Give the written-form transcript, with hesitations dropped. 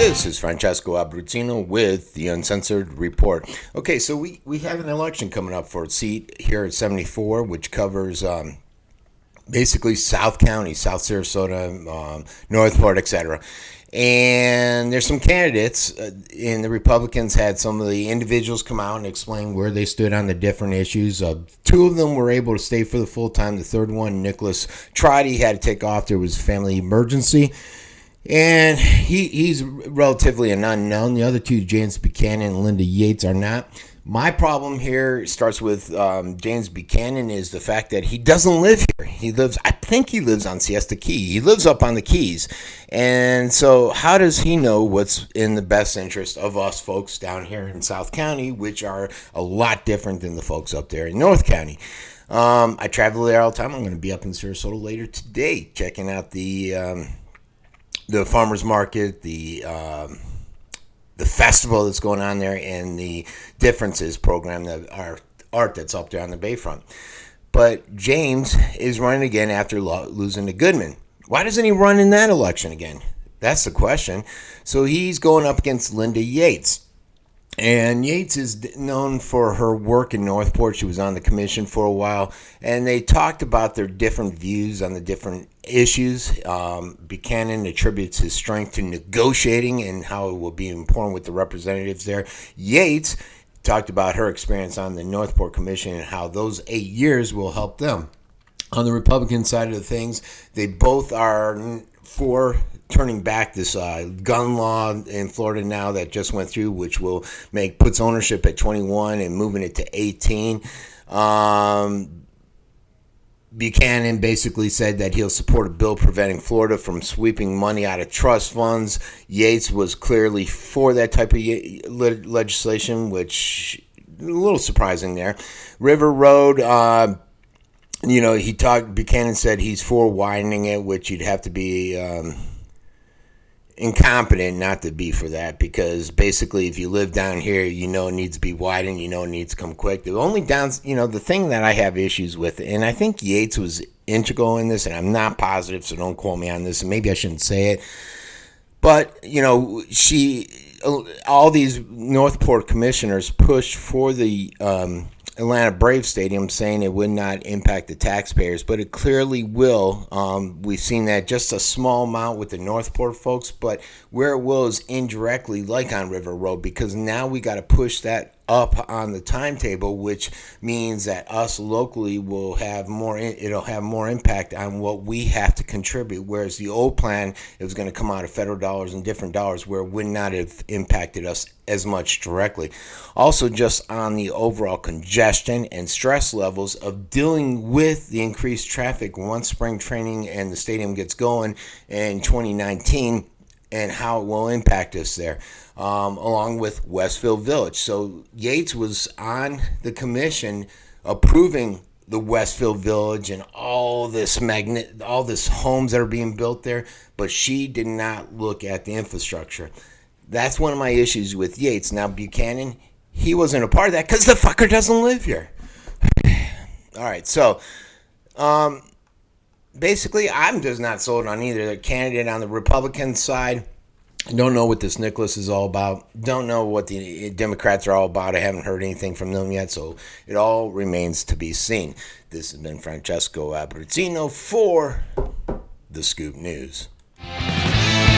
This is Francesco Abbruzzino with the Uncensored Report. Okay, so we have an election coming up for a seat here at 74, which covers basically South County, South Sarasota, Northport, etc. And there's some candidates, and the Republicans had some of the individuals come out and explain where they stood on the different issues. Two of them were able to stay for the full time. The third one, Nicholas, tried. He had to take off. There was a family emergency. And he's relatively an unknown. The other two, James Buchanan and Linda Yates, are not. My problem here starts with James Buchanan is the fact that he doesn't live here. I think he lives on Siesta Key. He lives up on the Keys. And so how does he know what's in the best interest of us folks down here in South County, which are a lot different than the folks up there in North County? I travel there all the time. I'm going to be up in Sarasota later today checking out the farmers market, the festival that's going on there, and the Differences program, that our art that's up there on the Bayfront. But James is running again after losing to Goodman. Why doesn't he run in that election again? That's the question. So he's going up against Linda Yates. And Yates is known for her work in Northport. She was on the commission for a while, and they talked about their different views on the different issues. Buchanan attributes his strength to negotiating and how it will be important with the representatives there. Yates talked about her experience on the Northport Commission and how those 8 years will help them. On the Republican side of the things, they both are for turning back this gun law in Florida now that just went through, which will puts ownership at 21 and moving it to 18. Buchanan basically said that he'll support a bill preventing Florida from sweeping money out of trust funds. Yates was clearly for that type of legislation, which a little surprising there. River Road, Buchanan said he's for widening it, which you'd have to be incompetent not to be for that, because basically if you live down here, it needs to be widened, it needs to come quick. The only the thing that I have issues with, and I think Yates was integral in this, and I'm not positive, so don't quote me on this, and maybe I shouldn't say it, but all these Northport commissioners pushed for the Atlanta Braves Stadium, saying it would not impact the taxpayers, but it clearly will. We've seen that just a small amount with the Northport folks, but where it will is indirectly, like on River Road, because now we got to push that up on the timetable, which means that us locally will have more. It'll have more impact on what we have to contribute. Whereas the old plan, it was going to come out of federal dollars and different dollars, where it would not have impacted us as much directly. Also, just on the overall congestion and stress levels of dealing with the increased traffic once spring training and the stadium gets going in 2019, and how it will impact us there, along with Westfield Village. So Yates was on the commission approving the Westfield Village and all this homes that are being built there, but she did not look at the infrastructure. That's one of my issues with Yates. Now Buchanan, he wasn't a part of that because the fucker doesn't live here. All right, so basically, I'm just not sold on either candidate. On the Republican side, I don't know what this Nicholas is all about. Don't know what the Democrats are all about. I haven't heard anything from them yet, so it all remains to be seen. This has been Francesco Abbruzzino for The Scoop News.